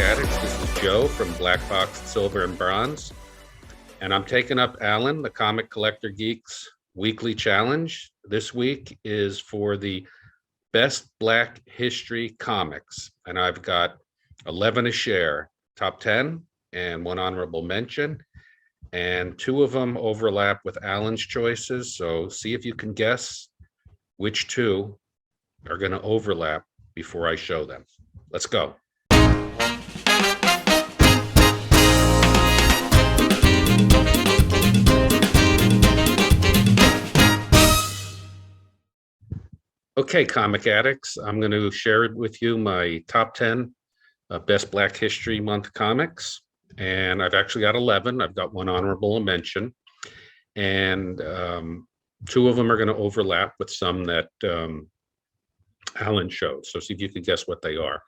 Addicts. This is Joe from Black Boxed Silver and Bronze, and I'm taking up Alan, the Comic Collector Geek's weekly challenge. This week is for the best Black history comics, and I've got 11 a share, top 10, and one honorable mention, and two of them overlap with Alan's choices, so see if you can guess which two are going to overlap before I show them. Let's go. Okay, comic addicts, I'm going to share with you my top 10 best Black History Month comics. And I've actually got 11. I've got one honorable mention. And two of them are going to overlap with some that Alan showed. So see if you can guess what they are.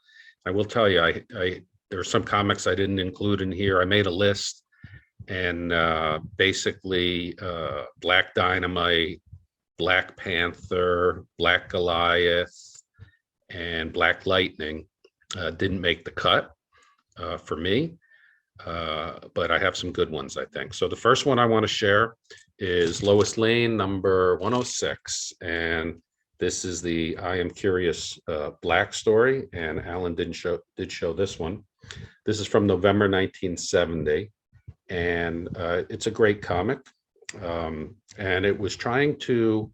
I will tell you, there are some comics I didn't include in here. I made a list, and basically Black Dynamite, Black Panther, Black Goliath, and Black Lightning didn't make the cut for me, but I have some good ones, I think. So the first one I want to share is Lois Lane, number 106, and this is the I Am Curious Black story, and Alan did show this one. This is from November 1970, and it's a great comic. And it was trying to,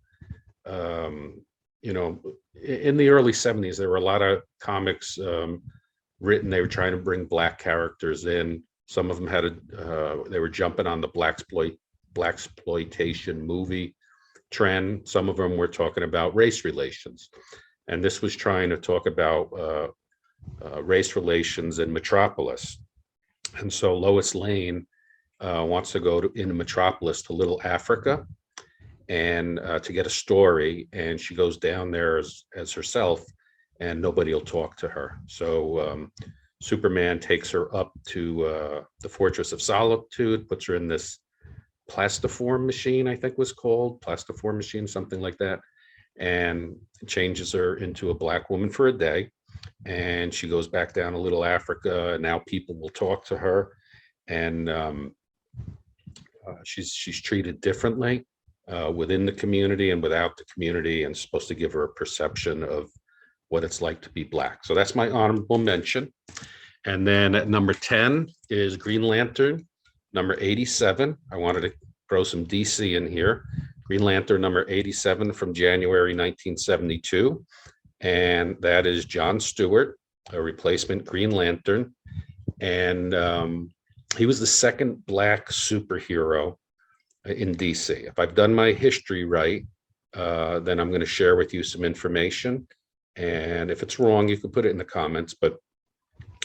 you know, in the early 70s, there were a lot of comics written. They were trying to bring Black characters in. Some of them had they were jumping on the blaxploitation movie trend. Some of them were talking about race relations. And this was trying to talk about race relations in Metropolis. And so Lois Lane wants to go into Metropolis to Little Africa and to get a story, and she goes down there as herself, and nobody will talk to her. So Superman takes her up to the Fortress of Solitude, puts her in this plastiform machine, I think was called, plastiform machine, something like that, and changes her into a Black woman for a day. And she goes back down to Little Africa, and now people will talk to her, and she's treated differently within the community and without the community, and supposed to give her a perception of what it's like to be Black. So that's my honorable mention. And then at number 10 is Green Lantern, number 87. I wanted to throw some DC in here. Green Lantern number 87 from January 1972. And that is John Stewart, a replacement Green Lantern. And he was the second Black superhero in DC. If I've done my history right, then I'm going to share with you some information. And if it's wrong, you can put it in the comments. But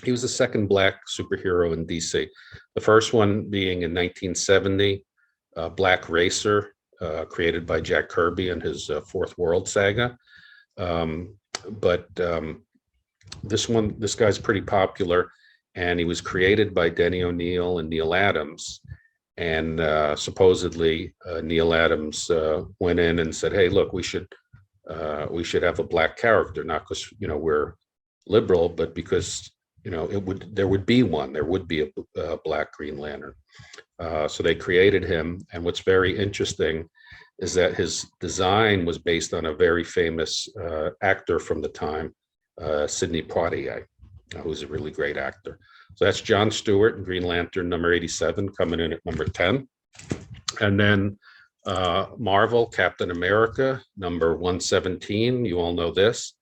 he was the second Black superhero in DC. The first one being in 1970, Black Racer, created by Jack Kirby and his Fourth World saga. But this guy's pretty popular. And he was created by Denny O'Neil and Neil Adams. And supposedly Neil Adams went in and said, "Hey, look, we should have a Black character, not because we're liberal, but because there would be a Black Green Lantern." So they created him. And what's very interesting is that his design was based on a very famous actor from the time, Sidney Poitier, who's a really great actor. So that's John Stewart and Green Lantern number 87 coming in at number 10. And then Marvel Captain America number 117. You all know this.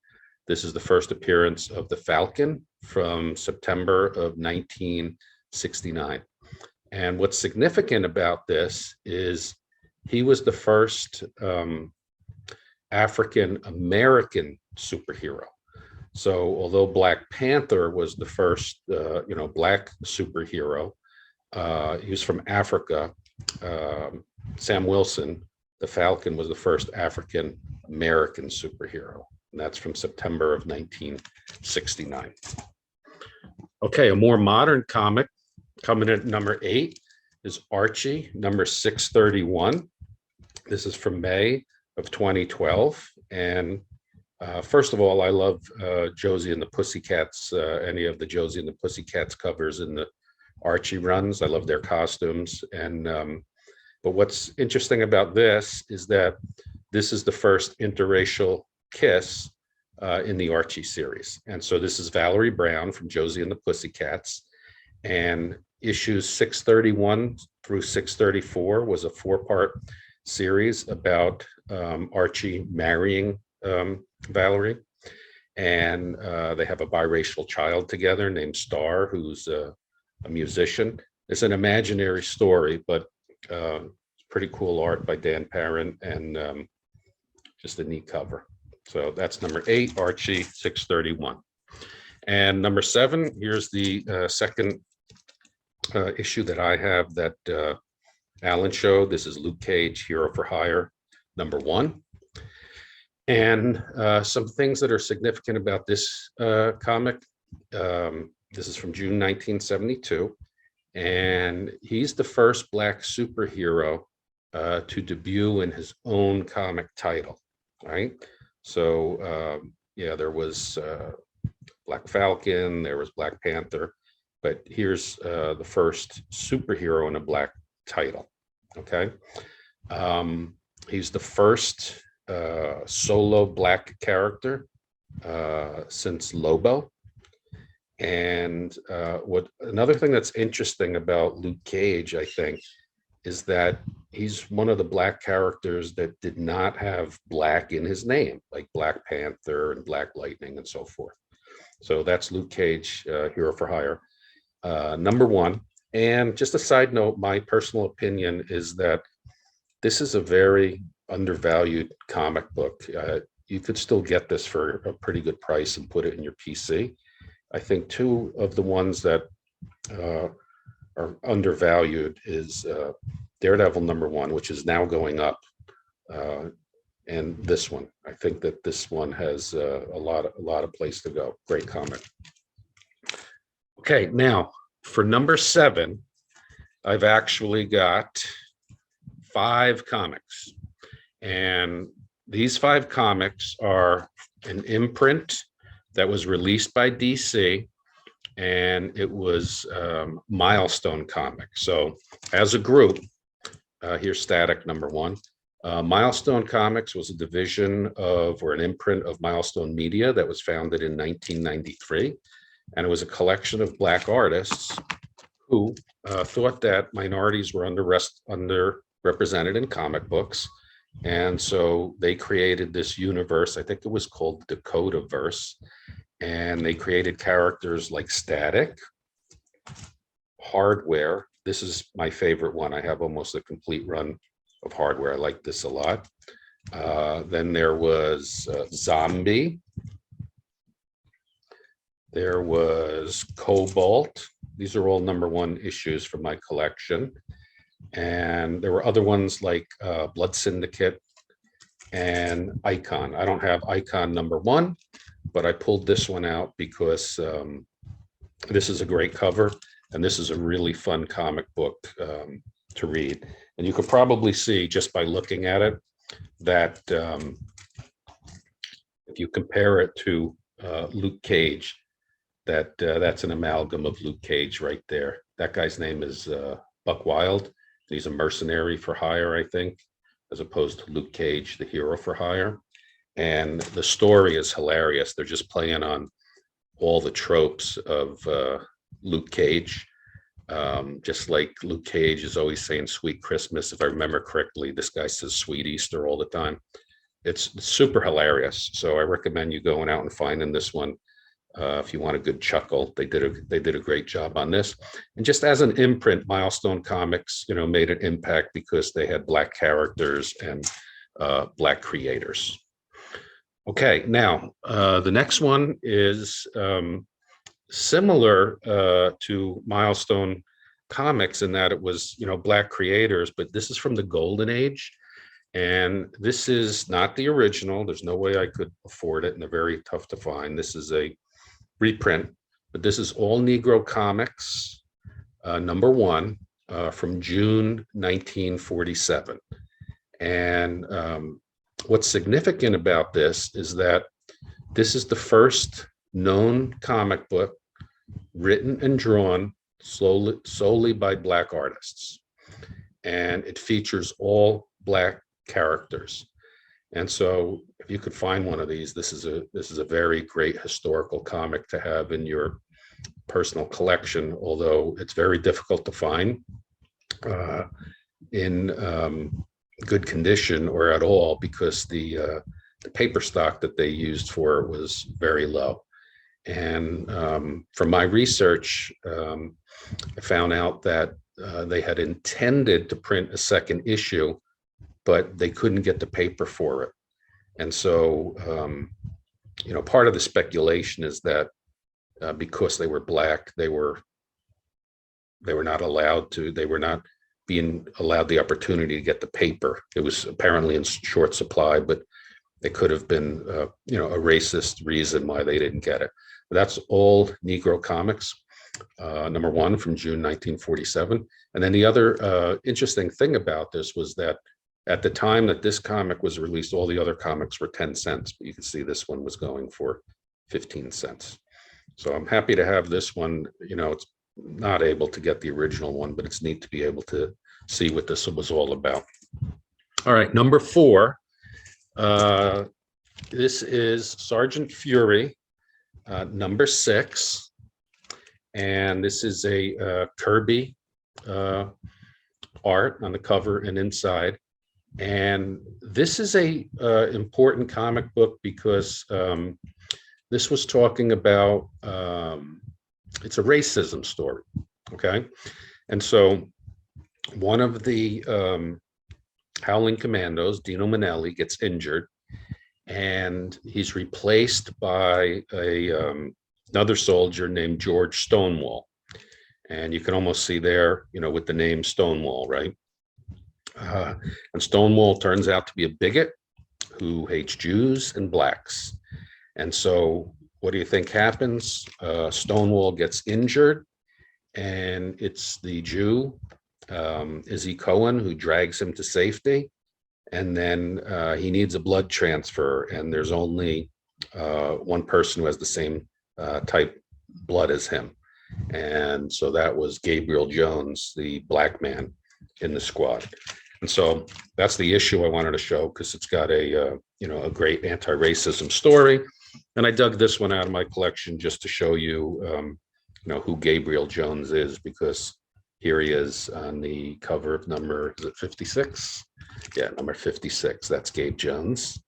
This is the first appearance of the Falcon from September of 1969. And what's significant about this is he was the first African American superhero. So although Black Panther was the first, Black superhero, he was from Africa. Sam Wilson, the Falcon, was the first African American superhero, and that's from September of 1969. Okay, a more modern comic coming in at number 8 is Archie, number 631. This is from May of 2012, and First of all, I love Josie and the Pussycats, any of the Josie and the Pussycats covers in the Archie runs. I love their costumes. And but what's interesting about this is that this is the first interracial kiss in the Archie series. And so this is Valerie Brown from Josie and the Pussycats. And issues 631 through 634 was a 4-part series about Archie marrying Valerie. And they have a biracial child together named Star, who's a musician. It's an imaginary story, but pretty cool art by Dan Parent, and just a neat cover. So that's number 8, Archie 631. And number 7, here's the second issue that I have that Alan showed. This is Luke Cage, Hero for Hire, number 1. And some things that are significant about this comic. This is from June 1972. And he's the first Black superhero to debut in his own comic title, right? So, yeah, there was Black Falcon, there was Black Panther, but here's the first superhero in a Black title, okay? He's the first solo Black character since Lobo. And another thing that's interesting about Luke Cage, I think, is that he's one of the Black characters that did not have Black in his name, like Black Panther and Black Lightning and so forth. So that's Luke Cage, Hero for Hire, number 1. And just a side note, my personal opinion is that this is a very undervalued comic book. You could still get this for a pretty good price and put it in your PC. I think 2 of the ones that are undervalued is Daredevil number 1, which is now going up, and this one. I think that this one has a lot of place to go. Great comic. Okay, now for number 7, I've actually got 5 comics, and these 5 comics are an imprint that was released by DC, and it was Milestone Comics. So as a group, here's Static number 1. Milestone Comics was a division of, or an imprint of, Milestone Media that was founded in 1993. And it was a collection of Black artists who thought that minorities were underrepresented in comic books. And so they created this universe, I think it was called Dakota-verse, and they created characters like Static, Hardware. This is my favorite one. I have almost a complete run of Hardware. I like this a lot. Then there was Zombie. There was Cobalt. These are all number 1 issues from my collection. And there were other ones like Blood Syndicate and Icon. I don't have Icon number 1, but I pulled this one out because this is a great cover, and this is a really fun comic book to read. And you could probably see just by looking at it that if you compare it to Luke Cage, that's an amalgam of Luke Cage right there. That guy's name is Buck Wild. He's a mercenary for hire, I think, as opposed to Luke Cage, the hero for hire. And the story is hilarious. They're just playing on all the tropes of Luke Cage. Just like Luke Cage is always saying "Sweet Christmas." If I remember correctly, this guy says "Sweet Easter" all the time. It's super hilarious. So I recommend you going out and finding this one. If you want a good chuckle, they did a great job on this. And just as an imprint, Milestone Comics, made an impact because they had Black characters and Black creators. Okay, now the next one is similar to Milestone Comics in that it was, Black creators, but this is from the Golden Age. And this is not the original. There's no way I could afford it, and they're very tough to find. This is a reprint, but this is ALL-NEGRO Comics, number 1, from June 1947. And what's significant about this is that This is the first known comic book written and drawn solely by Black artists. And it features all Black characters. And so if you could find one of these, this is a very great historical comic to have in your personal collection, although it's very difficult to find in good condition or at all, because the paper stock that they used for it was very low. And from my research, I found out that they had intended to print a second issue, but they couldn't get the paper for it. And so, part of the speculation is that because they were Black, they were not allowed to, they were not being allowed the opportunity to get the paper. It was apparently in short supply, but it could have been, a racist reason why they didn't get it. But that's ALL-NEGRO Comics, #1 from June 1947. And then the other interesting thing about this was that at the time that this comic was released, all the other comics were 10 cents, but you can see this one was going for 15 cents. So I'm happy to have this one. It's not able to get the original one, but it's neat to be able to see what this was all about. All right, #4. This is Sergeant Fury, #6. And this is a Kirby art on the cover and inside. And this is a important comic book because this was talking about, it's a racism story, okay? And so one of the Howling Commandos, Dino Manelli, gets injured, and he's replaced by another soldier named George Stonewall. And you can almost see there, with the name Stonewall, right? And Stonewall turns out to be a bigot who hates Jews and Blacks. And so what do you think happens? Stonewall gets injured, and it's the Jew, Izzy Cohen, who drags him to safety. And then he needs a blood transfer, and there's only one person who has the same type blood as him. And so that was Gabriel Jones, the Black man in the squad. And so that's the issue I wanted to show, because it's got a great anti-racism story. And I dug this one out of my collection just to show you, who Gabriel Jones is, because here he is on the cover of number, is it 56? Yeah, number 56. That's Gabe Jones.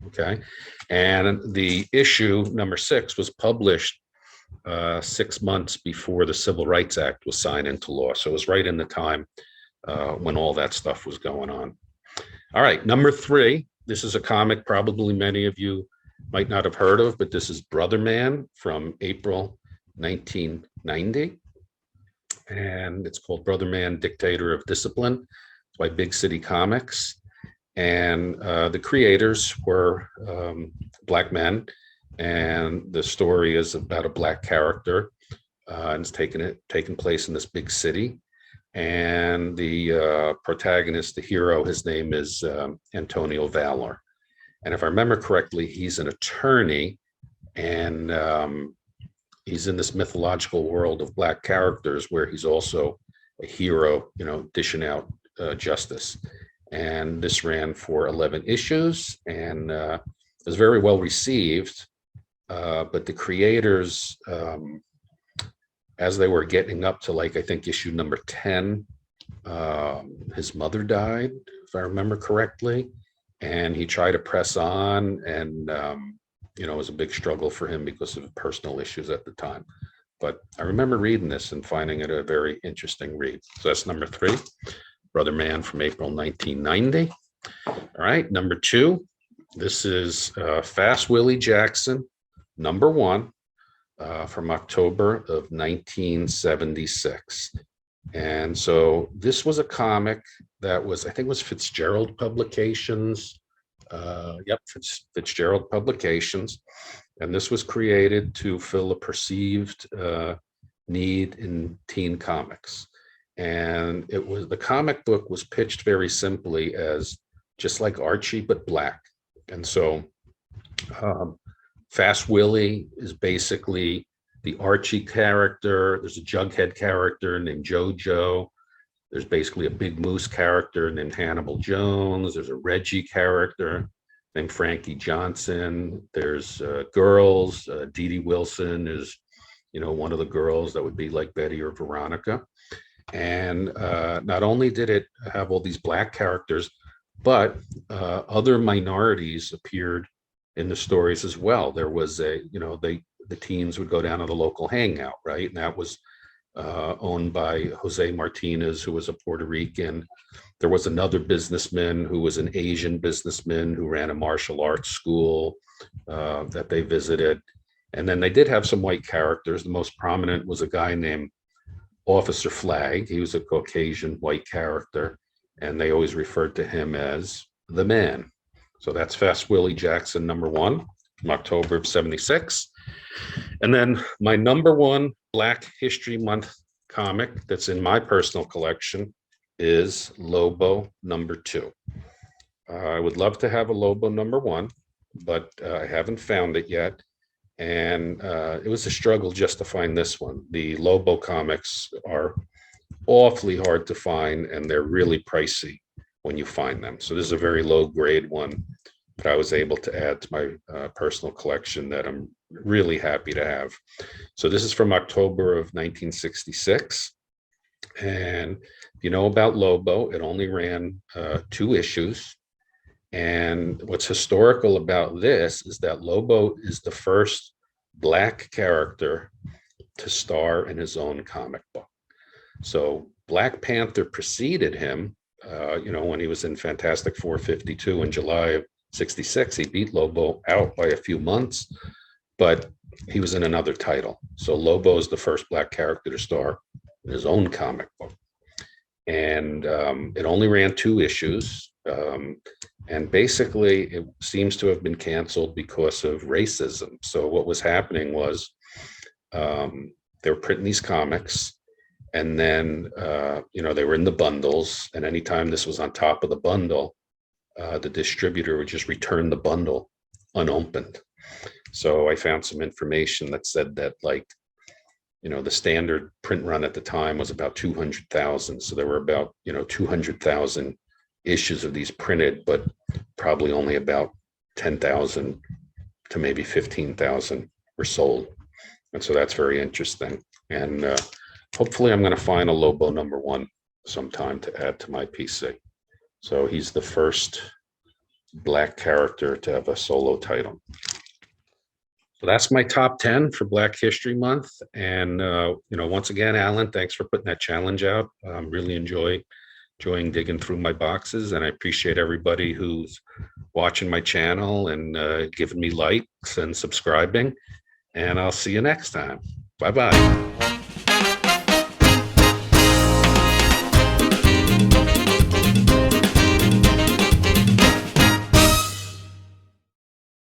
Okay. And the issue #6 was published 6 months before the Civil Rights Act was signed into law. So it was right in the time when all that stuff was going on. All right, #3. This is a comic probably many of you might not have heard of, but this is Brother Man from April 1990. And it's called Brother Man, Dictator of Discipline. It's by Big City Comics. And the creators were Black men. And the story is about a Black character. And it's taken place in this big city. And the protagonist, the hero, his name is Antonio Valor. And if I remember correctly, he's an attorney, and he's in this mythological world of Black characters where he's also a hero, dishing out justice. And this ran for 11 issues and was very well received. But the creators, as they were getting up to, I think issue #10, his mother died, if I remember correctly. And he tried to press on, and it was a big struggle for him because of personal issues at the time. But I remember reading this and finding it a very interesting read. So that's #3, Brother Man from April 1990. All right, #2. This is Fast Willie Jackson, #1, from October of 1976. And so this was a comic that was, I think it was Fitzgerald Publications. Fitzgerald Publications. And this was created to fill a perceived need in teen comics. And the comic book was pitched very simply as just like Archie, but Black. And so Fast Willie is basically the Archie character. There's a Jughead character named JoJo. There's basically a Big Moose character named Hannibal Jones. There's a Reggie character named Frankie Johnson. There's girls. Dee Dee Wilson is, one of the girls that would be like Betty or Veronica. And not only did it have all these Black characters, but other minorities appeared in the stories as well. There was the teens would go down to the local hangout, right? And that was owned by Jose Martinez, who was a Puerto Rican. There was another businessman who was an Asian businessman who ran a martial arts school that they visited. And then they did have some white characters. The most prominent was a guy named Officer Flag. He was a Caucasian white character, and they always referred to him as the man. So that's Fast Willie Jackson #1 from October of '76. And then my #1 Black History Month comic that's in my personal collection is Lobo #2. I would love to have a Lobo #1, but I haven't found it yet. And it was a struggle just to find this one. The Lobo comics are awfully hard to find, and they're really pricey when you find them. So this is a very low grade one, but I was able to add to my personal collection that I'm really happy to have. So this is from October of 1966. And if you know about Lobo, it only ran 2 issues. And what's historical about this is that Lobo is the first Black character to star in his own comic book. So Black Panther preceded him, when he was in Fantastic Four 52 in July of '66. He beat Lobo out by a few months, but he was in another title. So Lobo is the first Black character to star in his own comic book. And it only ran 2 issues. And basically, it seems to have been canceled because of racism. So what was happening was they were printing these comics, and then, they were in the bundles. And anytime this was on top of the bundle, the distributor would just return the bundle unopened. So I found some information that said that, the standard print run at the time was about 200,000. So there were about, 200,000 issues of these printed, but probably only about 10,000 to maybe 15,000 were sold. And so that's very interesting. And hopefully I'm going to find a Lobo #1 sometime to add to my PC. So he's the first Black character to have a solo title. So that's my top 10 for Black History Month. And, once again, Alan, thanks for putting that challenge out. Really enjoying digging through my boxes, and I appreciate everybody who's watching my channel and giving me likes and subscribing. And I'll see you next time. Bye-bye.